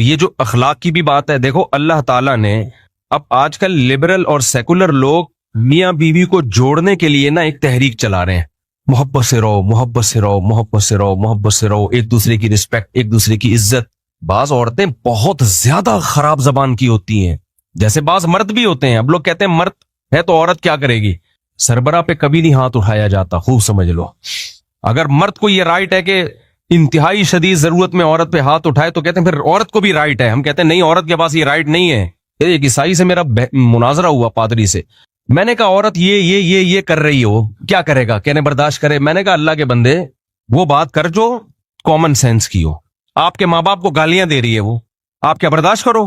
تو یہ جو اخلاق کی بھی بات ہے، دیکھو اللہ تعالیٰ نے اب آج کل لبرل اور سیکولر لوگ میاں بیوی کو جوڑنے کے لیے نا ایک تحریک چلا رہے ہیں، محبت سے رہو، محبت سے رہو، محبت سے رہو، محبت سے رہو، ایک دوسرے کی رسپیکٹ، ایک دوسرے کی عزت۔ بعض عورتیں بہت زیادہ خراب زبان کی ہوتی ہیں، جیسے بعض مرد بھی ہوتے ہیں۔ اب لوگ کہتے ہیں مرد ہے تو عورت کیا کرے گی، سربراہ پہ کبھی نہیں ہاتھ اٹھایا جاتا، خوب سمجھ لو۔ اگر مرد کو یہ رائٹ ہے کہ انتہائی شدید ضرورت میں عورت پہ ہاتھ اٹھائے تو کہتے ہیں پھر عورت کو بھی رائٹ ہے۔ ہم کہتے ہیں نہیں، عورت کے پاس یہ رائٹ نہیں ہے۔ ایک عیسائی سے میرا مناظرہ ہوا، پادری سے، میں نے کہا عورت یہ کر رہی ہو، کیا کرے گا، کہنے برداشت کرے۔ میں نے کہا اللہ کے بندے وہ بات کر جو کامن سینس کی ہو، آپ کے ماں باپ کو گالیاں دے رہی ہے وہ، آپ کیا برداشت کرو؟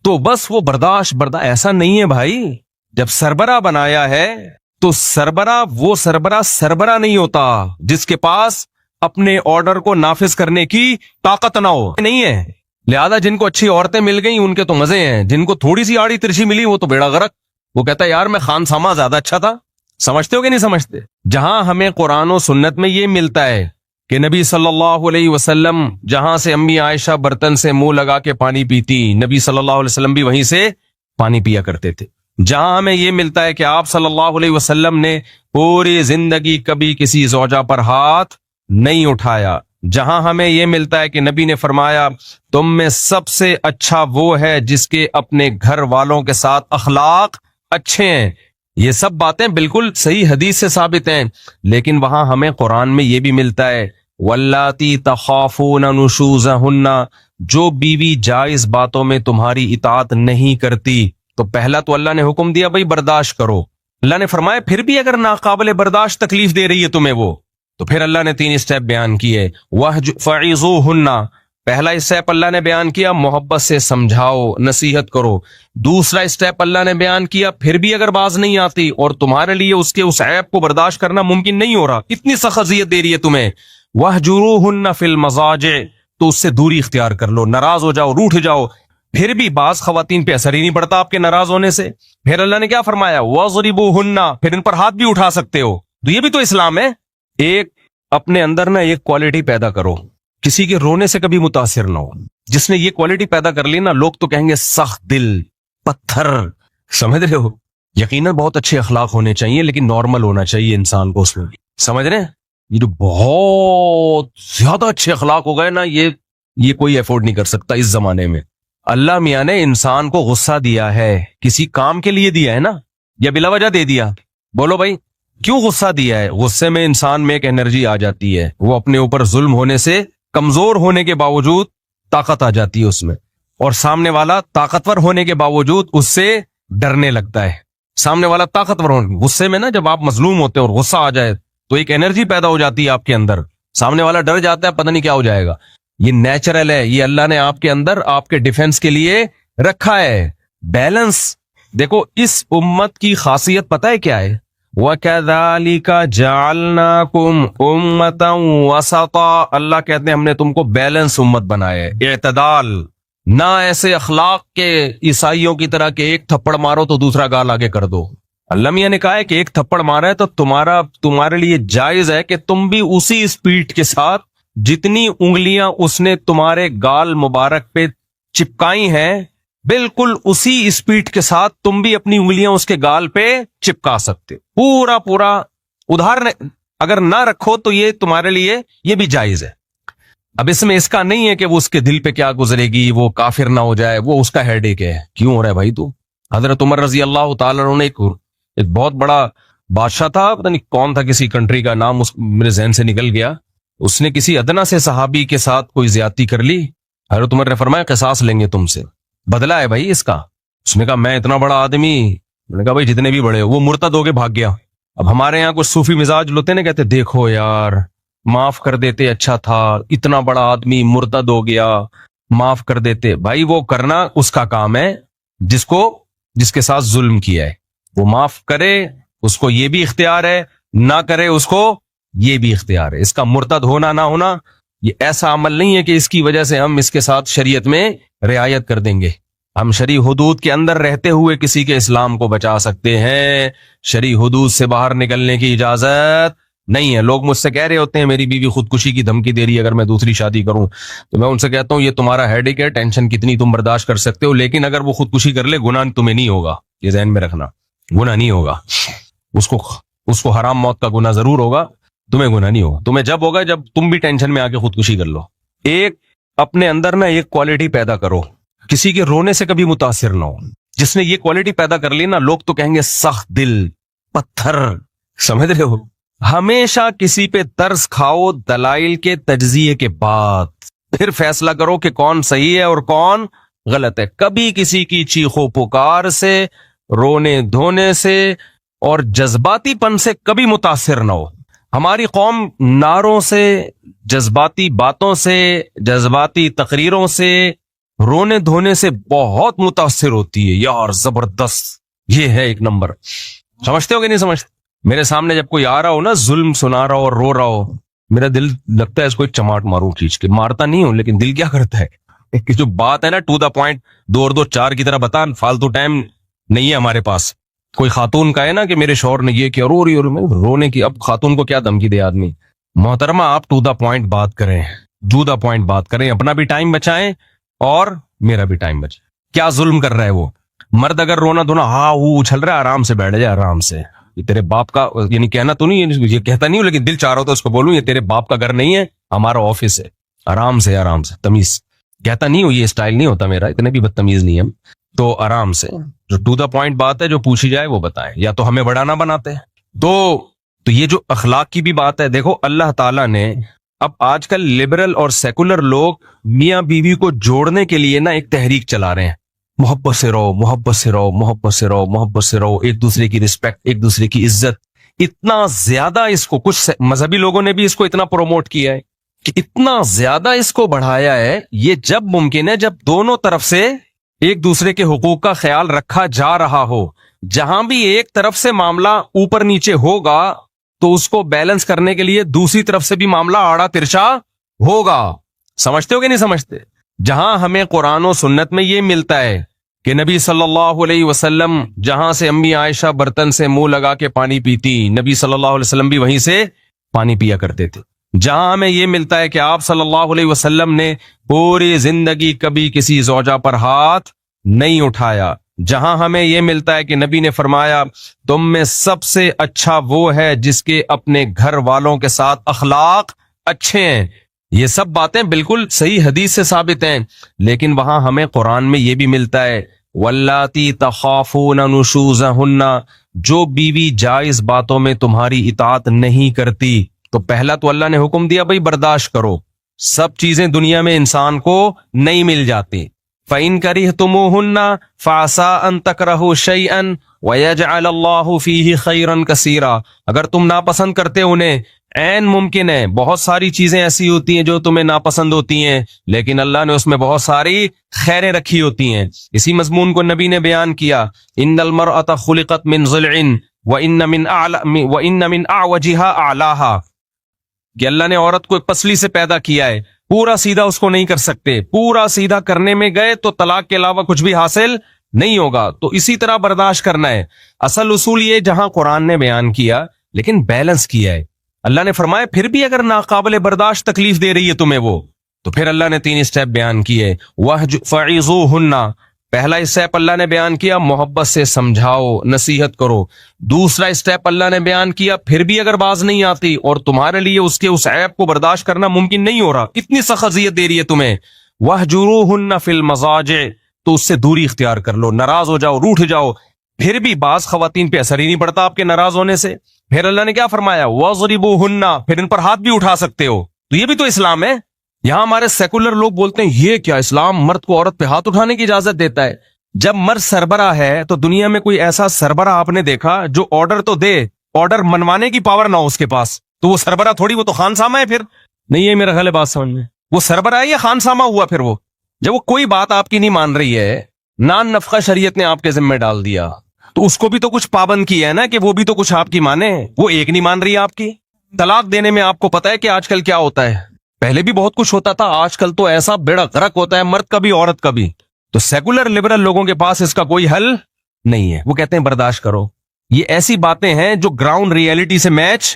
تو بس وہ برداشت ایسا نہیں ہے بھائی۔ جب سربراہ بنایا ہے تو وہ سربراہ نہیں ہوتا جس کے پاس اپنے آرڈر کو نافذ کرنے کی طاقت نہ ہو، نہیں ہے۔ لہذا جن کو اچھی عورتیں مل گئیں ان کے تو مزے ہیں، جن کو تھوڑی سی آڑی ترچی ملی وہ تو بیڑا غرق۔ وہ کہتا ہے یار میں خان ساما زیادہ اچھا تھا۔ سمجھتے ہو کہ نہیں سمجھتے؟ جہاں ہمیں قرآن و سنت میں یہ ملتا ہے کہ نبی صلی اللہ علیہ وسلم جہاں سے امی عائشہ برتن سے منہ لگا کے پانی پیتی، نبی صلی اللہ علیہ وسلم بھی وہیں سے پانی پیا کرتے تھے۔ جہاں ہمیں یہ ملتا ہے کہ آپ صلی اللہ علیہ وسلم نے پوری زندگی کبھی کسی زوجہ پر ہاتھ نہیں اٹھایا، جہاں ہمیں یہ ملتا ہے کہ نبی نے فرمایا تم میں سب سے اچھا وہ ہے جس کے اپنے گھر والوں کے ساتھ اخلاق اچھے ہیں، یہ سب باتیں بالکل صحیح حدیث سے ثابت ہیں۔ لیکن وہاں ہمیں قرآن میں یہ بھی ملتا ہے واللاتی تخافون نشوزہن، جو بیوی جائز باتوں میں تمہاری اطاعت نہیں کرتی، تو پہلا تو اللہ نے حکم دیا بھائی برداشت کرو۔ اللہ نے فرمایا پھر بھی اگر ناقابل برداشت تکلیف دے رہی ہے تمہیں وہ، تو پھر اللہ نے 3 اسٹیپ بیان کیے۔ فعظوہن، پہلا اسٹیپ اللہ نے بیان کیا محبت سے سمجھاؤ، نصیحت کرو۔ دوسرا اسٹیپ اللہ نے بیان کیا پھر بھی اگر باز نہیں آتی اور تمہارے لیے اس کے اس عیب کو برداشت کرنا ممکن نہیں ہو رہا، اتنی سخت اذیت دے رہی ہے تمہیں، وَاهْجُرُوهُنَّ فِي الْمَضَاجِعِ، تو اس سے دوری اختیار کر لو، ناراض ہو جاؤ، روٹھ جاؤ۔ پھر بھی بعض خواتین پہ اثر ہی نہیں پڑتا آپ کے ناراض ہونے سے، پھر اللہ نے کیا فرمایا وَاضْرِبُوهُنَّ، پھر ان پر ہاتھ بھی اٹھا سکتے ہو۔ تو یہ بھی تو اسلام ہے۔ ایک اپنے اندر نا ایک کوالٹی پیدا کرو، کسی کے رونے سے کبھی متاثر نہ ہو۔ جس نے یہ کوالٹی پیدا کر لی نا، لوگ تو کہیں گے سخت دل، پتھر، سمجھ رہے ہو؟ یقیناً بہت اچھے اخلاق ہونے چاہیے لیکن نارمل ہونا چاہیے انسان کو اس میں، سمجھ رہے ہیں؟ یہ جو بہت زیادہ اچھے اخلاق ہو گئے نا، یہ کوئی افورڈ نہیں کر سکتا اس زمانے میں۔ اللہ میاں نے انسان کو غصہ دیا ہے، کسی کام کے لیے دیا ہے نا، یا بلا وجہ دے دیا؟ بولو بھائی کیوں غصہ دیا ہے؟ غصے میں انسان میں ایک انرجی آ جاتی ہے، وہ اپنے اوپر ظلم ہونے سے کمزور ہونے کے باوجود طاقت آ جاتی ہے اس میں، اور سامنے والا طاقتور ہونے کے باوجود اس سے ڈرنے لگتا ہے۔ سامنے والا طاقتور ہونے، غصے میں نا جب آپ مظلوم ہوتے ہیں اور غصہ آ جائے تو ایک انرجی پیدا ہو جاتی ہے آپ کے اندر، سامنے والا ڈر جاتا ہے پتہ نہیں کیا ہو جائے گا۔ یہ نیچرل ہے، یہ اللہ نے آپ کے اندر آپ کے ڈیفنس کے لیے رکھا ہے۔ بیلنس دیکھو، اس امت کی خاصیت پتہ ہے کیا ہے؟ وَكَذَلِكَ جَعَلْنَاكُمْ أُمَّةً وَسَطًا، اللہ کہتے ہیں ہم نے تم کو بیلنس امت بنایا ہے، اعتدال، نہ ایسے اخلاق کے عیسائیوں کی طرح کہ ایک تھپڑ مارو تو دوسرا گال آگے کر دو۔ اللہ میاں نے کہا ہے کہ ایک تھپڑ مارا ہے تو تمہارے لیے جائز ہے کہ تم بھی اسی اسپیڈ کے ساتھ جتنی انگلیاں اس نے تمہارے گال مبارک پہ چپکائی ہیں، بالکل اسی اسپیڈ کے ساتھ تم بھی اپنی انگلیاں اس کے گال پہ چپکا سکتے، پورا ادھار اگر نہ رکھو تو یہ تمہارے لیے یہ بھی جائز ہے۔ اب اس میں اس کا نہیں ہے کہ وہ اس کے دل پہ کیا گزرے گی، وہ کافر نہ ہو جائے، وہ اس کا ہیڈ ایک ہے۔ کیوں ہو رہا ہے بھائی؟ تو حضرت عمر رضی اللہ تعالیٰ عنہ نے ایک بہت بڑا بادشاہ تھا، پتہ نہیں کون تھا، کسی کنٹری کا نام میرے ذہن سے نکل گیا، اس نے کسی ادنا سے صحابی کے ساتھ کوئی زیادتی کر لی، حضرت عمر نے فرمایا قصاص لیں گے تم سے، بدلہ ہے بھائی اس کا۔ اس نے کہا میں اتنا بڑا آدمی، میں نے کہا بھائی جتنے بھی بڑے ہو، وہ مرتد ہو کے بھاگ گیا۔ اب ہمارے یہاں کچھ صوفی مزاج ہوتے ہیں نا، کہتے دیکھو یار معاف کر دیتے اچھا تھا، اتنا بڑا آدمی مرتد ہو گیا، معاف کر دیتے۔ بھائی وہ کرنا اس کا کام ہے جس کے ساتھ ظلم کیا ہے، وہ معاف کرے اس کو یہ بھی اختیار ہے، نہ کرے اس کو یہ بھی اختیار ہے۔ اس کا مرتد ہونا نہ ہونا یہ ایسا عمل نہیں ہے کہ اس کی وجہ سے ہم اس کے ساتھ شریعت میں رعایت کر دیں گے۔ ہم شرعی حدود کے اندر رہتے ہوئے کسی کے اسلام کو بچا سکتے ہیں، شرعی حدود سے باہر نکلنے کی اجازت نہیں ہے. لوگ مجھ سے کہہ رہے ہوتے ہیں میری بیوی خودکشی کی دھمکی دے رہی ہے اگر میں دوسری شادی کروں, تو میں ان سے کہتا ہوں یہ تمہارا ہیڈیک ہے, ٹینشن کتنی تم برداشت کر سکتے ہو, لیکن اگر وہ خودکشی کر لے گناہ تمہیں نہیں ہوگا, یہ ذہن میں رکھنا, گناہ نہیں ہوگا. اس کو حرام موت کا گناہ ضرور ہوگا, تمہیں گناہ نہیں ہوگا. تمہیں جب ہوگا جب تم بھی ٹینشن میں آ کے خودکشی کر لو. ایک اپنے اندر نا ایک کوالٹی پیدا کرو, کسی کے رونے سے کبھی متاثر نہ ہو. جس نے یہ کوالٹی پیدا کر لی نا, لوگ تو کہیں گے سخت دل, پتھر, سمجھ رہے ہو. ہمیشہ کسی پہ ترس کھاؤ دلائل کے تجزیے کے بعد, پھر فیصلہ کرو کہ کون صحیح ہے اور کون غلط ہے. کبھی کسی کی چیخو پکار سے, رونے دھونے سے اور جذباتی پن سے کبھی متاثر نہ ہو. ہماری قوم نعروں سے, جذباتی باتوں سے, جذباتی تقریروں سے, رونے دھونے سے بہت متاثر ہوتی ہے. یار زبردست, یہ ہے ایک نمبر. سمجھتے ہو کہ نہیں سمجھتے؟ میرے سامنے جب کوئی آ رہا ہو نا, ظلم سنا رہا ہو اور رو رہا ہو, میرا دل لگتا ہے اس کو ایک چماٹ ماروں کھینچ کے. مارتا نہیں ہوں, لیکن دل کیا کرتا ہے کہ جو بات ہے نا ٹو دا پوائنٹ, 2 اور 2 4 کی طرح بتا, فالتو ٹائم نہیں ہے ہمارے پاس. کوئی خاتون کا ہے نا کہ میرے شوہر نے یہ کیا, رو رہی, اور رونے کی. اب خاتون کو کیا دھمکی دے آدمی. محترمہ آپ ٹو دا پوائنٹ بات کریں, ٹو دا پوائنٹ بات کریں, اپنا بھی ٹائم بچائیں اور میرا بھی ٹائم بچائیں. کیا ظلم کر رہا ہے وہ مرد؟ اگر رونا دھونا ہاں وہ اچھل رہا ہے, آرام سے بیٹھ جائے, آرام سے. یہ تیرے باپ کا, یعنی کہنا تو نہیں, یہ کہتا نہیں ہوں, لیکن دل چاہ رہا ہوتا اس کو بولوں یہ تیرے باپ کا گھر نہیں ہے, ہمارا آفس ہے. آرام سے, آرام سے, تمیز. کہتا نہیں ہوں, یہ اسٹائل نہیں ہوتا میرا, اتنے بھی بدتمیز نہیں ہم. تو آرام سے, جو ٹو دا پوائنٹ بات ہے جو پوچھی جائے وہ بتائیں, یا تو ہمیں بڑا نہ بناتے. تو یہ جو اخلاق کی بھی بات ہے, دیکھو اللہ تعالیٰ نے اب آج کل لبرل اور سیکولر لوگ میاں بیوی کو جوڑنے کے لیے نا ایک تحریک چلا رہے ہیں. محبت سے رہو, محبت سے رہو, محبت سے رہو, محبت سے رہو, ایک دوسرے کی رسپیکٹ, ایک دوسرے کی عزت. اتنا زیادہ اس کو کچھ مذہبی لوگوں نے بھی اس کو اتنا پروموٹ کیا ہے کہ اتنا زیادہ اس کو بڑھایا ہے. یہ جب ممکن ہے جب دونوں طرف سے ایک دوسرے کے حقوق کا خیال رکھا جا رہا ہو. جہاں بھی ایک طرف سے معاملہ اوپر نیچے ہوگا تو اس کو بیلنس کرنے کے لیے دوسری طرف سے بھی معاملہ آڑا ترچا ہوگا. سمجھتے ہو کہ نہیں سمجھتے؟ جہاں ہمیں قرآن و سنت میں یہ ملتا ہے کہ نبی صلی اللہ علیہ وسلم جہاں سے امی عائشہ برتن سے منہ لگا کے پانی پیتی, نبی صلی اللہ علیہ وسلم بھی وہیں سے پانی پیا کرتے تھے. جہاں ہمیں یہ ملتا ہے کہ آپ صلی اللہ علیہ وسلم نے پوری زندگی کبھی کسی زوجہ پر ہاتھ نہیں اٹھایا. جہاں ہمیں یہ ملتا ہے کہ نبی نے فرمایا تم میں سب سے اچھا وہ ہے جس کے اپنے گھر والوں کے ساتھ اخلاق اچھے ہیں. یہ سب باتیں بالکل صحیح حدیث سے ثابت ہیں. لیکن وہاں ہمیں قرآن میں یہ بھی ملتا ہے واللاتی تخافون نشوزہن, جو بیوی جائز باتوں میں تمہاری اطاعت نہیں کرتی. تو پہلا تو اللہ نے حکم دیا بھئی برداشت کرو, سب چیزیں دنیا میں انسان کو نہیں مل جاتی. فَإِن كَرِهْتُمُوهُنَّ فَعَسَىٰ أَن تَكْرَهُوا شَيْئًا وَيَجْعَلَ اللَّهُ فِيهِ خَيْرًا كَثِيرًا. اگر تم ناپسند کرتے انہیں, عین ممکن ہے بہت ساری چیزیں ایسی ہوتی ہیں جو تمہیں ناپسند ہوتی ہیں, لیکن اللہ نے اس میں بہت ساری خیریں رکھی ہوتی ہیں. اسی مضمون کو نبی نے بیان کیا إِنَّ الْمَرْأَةَ خُلِقَتْ مِنْ ضِلْعٍ وَإِنَّ مِنْ أَعْوَجِهَا أَعْلَاهَا, کہ اللہ نے عورت کو ایک پسلی سے پیدا کیا ہے, پورا سیدھا اس کو نہیں کر سکتے. پورا سیدھا کرنے میں گئے تو طلاق کے علاوہ کچھ بھی حاصل نہیں ہوگا. تو اسی طرح برداشت کرنا ہے. اصل اصول یہ جہاں قرآن نے بیان کیا لیکن بیلنس کیا ہے. اللہ نے فرمایا پھر بھی اگر ناقابل برداشت تکلیف دے رہی ہے تمہیں وہ, تو پھر اللہ نے 3 اسٹیپ بیان کیے. فَعِظُوهُنَّ, پہلا اسٹیپ اللہ نے بیان کیا محبت سے سمجھاؤ, نصیحت کرو. دوسرا اسٹیپ اللہ نے بیان کیا پھر بھی اگر باز نہیں آتی اور تمہارے لیے اس کے اس عیب کو برداشت کرنا ممکن نہیں ہو رہا, کتنی سخت اذیت دے رہی ہے تمہیں, وَاهْجُرُوهُنَّ فِي الْمَضَاجِعِ, تو اس سے دوری اختیار کر لو, ناراض ہو جاؤ, روٹھ جاؤ. پھر بھی بعض خواتین پہ اثر ہی نہیں پڑتا آپ کے ناراض ہونے سے. پھر اللہ نے کیا فرمایا وَاضْرِبُوهُنَّ, پھر ان پر ہاتھ بھی اٹھا سکتے ہو. تو یہ بھی تو اسلام ہے. یہاں ہمارے سیکولر لوگ بولتے ہیں یہ کیا اسلام مرد کو عورت پہ ہاتھ اٹھانے کی اجازت دیتا ہے. جب مرد سربراہ ہے تو دنیا میں کوئی ایسا سربراہ آپ نے دیکھا جو آرڈر تو دے, آرڈر منوانے کی پاور نہ ہو اس کے پاس, تو وہ سربراہ تھوڑی, وہ تو خان سامہ ہے. پھر نہیں ہے میرا خیال ہے بات سمجھ میں, وہ سربراہ ہے یا خان سامہ ہوا پھر وہ, جب وہ کوئی بات آپ کی نہیں مان رہی ہے, نان نفقہ شریعت نے آپ کے ذمہ ڈال دیا, تو اس کو بھی تو کچھ پابند کیا ہے نا کہ وہ بھی تو کچھ آپ کی مانے. وہ ایک نہیں مان رہی ہے آپ کی. طلاق دینے میں آپ کو پتا ہے کہ آج کل کیا ہوتا ہے, پہلے بھی بہت کچھ ہوتا تھا, آج کل تو ایسا بیڑا غرق ہوتا ہے مرد کا بھی عورت کا بھی. تو سیکولر لبرل لوگوں کے پاس اس کا کوئی حل نہیں ہے. وہ کہتے ہیں برداشت کرو. یہ ایسی باتیں ہیں جو گراؤنڈ ریئلٹی سے میچ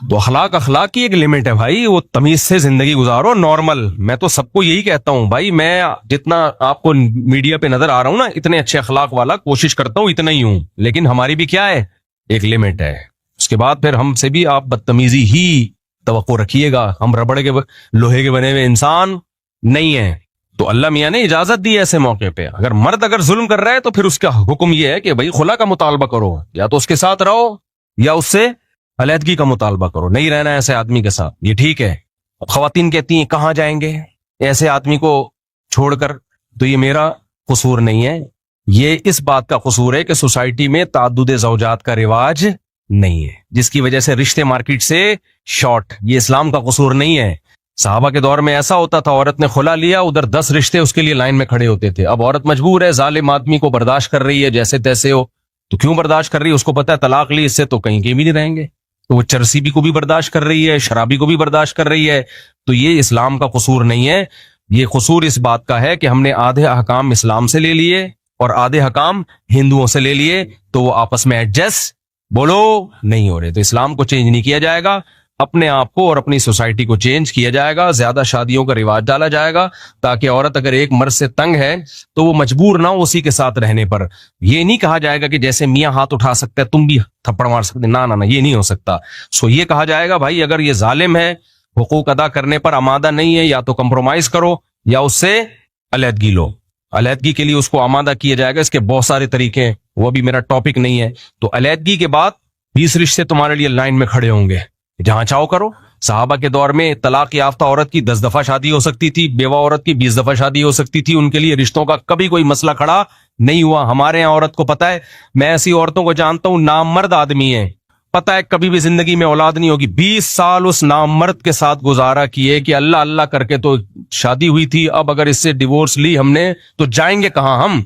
تو اخلاق کی ایک لمٹ ہے بھائی, وہ تمیز سے زندگی گزارو نارمل. میں تو سب کو یہی کہتا ہوں بھائی, میں جتنا آپ کو میڈیا پہ نظر آ رہا ہوں نا, اتنے اچھے اخلاق والا کوشش کرتا ہوں اتنا ہی ہوں, لیکن ہماری بھی کیا ہے, ایک لمٹ ہے. اس کے بعد پھر ہم سے بھی آپ بدتمیزی ہی توقع رکھیے گا. ہم ربڑ کے لوہے کے بنے ہوئے انسان نہیں ہیں. تو اللہ میاں نے اجازت دی ایسے موقع پہ, اگر ظلم کر رہا ہے تو پھر اس کا حکم یہ ہے کہ بھائی خلا کا مطالبہ کرو, یا تو اس کے ساتھ رہو یا اس سے علیحدگی کا مطالبہ کرو. نہیں رہنا ہے ایسے آدمی کے ساتھ, یہ ٹھیک ہے. اب خواتین کہتی ہیں کہاں جائیں گے ایسے آدمی کو چھوڑ کر, تو یہ میرا قصور نہیں ہے, یہ اس بات کا قصور ہے کہ سوسائٹی میں تعدد زوجات کا رواج نہیں ہے, جس کی وجہ سے رشتے مارکیٹ سے شارٹ. یہ اسلام کا قصور نہیں ہے. صحابہ کے دور میں ایسا ہوتا تھا, عورت نے خلا لیا, ادھر 10 رشتے اس کے لیے لائن میں کھڑے ہوتے تھے. اب عورت مجبور ہے, ظالم آدمی کو برداشت کر رہی ہے جیسے تیسے ہو, تو کیوں برداشت کر رہی ہے؟ اس کو پتا ہے طلاق لی اس سے تو کہیں کے بھی نہیں رہیں گے, تو وہ چرسی بھی کو بھی برداشت کر رہی ہے, شرابی کو بھی برداشت کر رہی ہے. تو یہ اسلام کا قصور نہیں ہے, یہ قصور اس بات کا ہے کہ ہم نے آدھے احکام اسلام سے لے لیے اور آدھے حکام ہندوؤں سے لے لیے, تو وہ آپس میں ایڈجسٹ بولو نہیں ہو رہے. تو اسلام کو چینج نہیں کیا جائے گا, اپنے آپ کو اور اپنی سوسائٹی کو چینج کیا جائے گا. زیادہ شادیوں کا رواج ڈالا جائے گا تاکہ عورت اگر ایک مرد سے تنگ ہے تو وہ مجبور نہ ہو اسی کے ساتھ رہنے پر. یہ نہیں کہا جائے گا کہ جیسے میاں ہاتھ اٹھا سکتا ہے تم بھی تھپڑ مار سکتے, نہ یہ نہیں ہو سکتا. سو یہ کہا جائے گا بھائی اگر یہ ظالم ہے, حقوق ادا کرنے پر آمادہ نہیں ہے, یا تو کمپرومائز کرو یا اس سے علیحدگی لو. علیحدگی کے لیے اس کو آمادہ کیا جائے گا. اس کے بہت سارے طریقے ہیں, وہ بھی میرا ٹاپک نہیں ہے. تو علیحدگی کے بعد 20 رشتے تمہارے لیے لائن میں کھڑے ہوں گے, جہاں چاہو کرو. صحابہ کے دور میں طلاق یافتہ عورت کی 10 دفعہ شادی ہو سکتی تھی, بیوہ عورت کی 20 دفعہ شادی ہو سکتی تھی. ان کے لیے رشتوں کا کبھی کوئی مسئلہ کھڑا نہیں ہوا. ہمارے یہاں عورت کو پتا ہے, میں ایسی عورتوں کو جانتا ہوں نامرد آدمی ہیں, پتا ہے کبھی بھی زندگی میں اولاد نہیں ہوگی, 20 سال اس نامرد کے ساتھ گزارا کیے کہ اللہ اللہ کر کے تو شادی ہوئی تھی, اب اگر اس سے ڈیورس لی ہم نے تو جائیں گے کہاں ہم.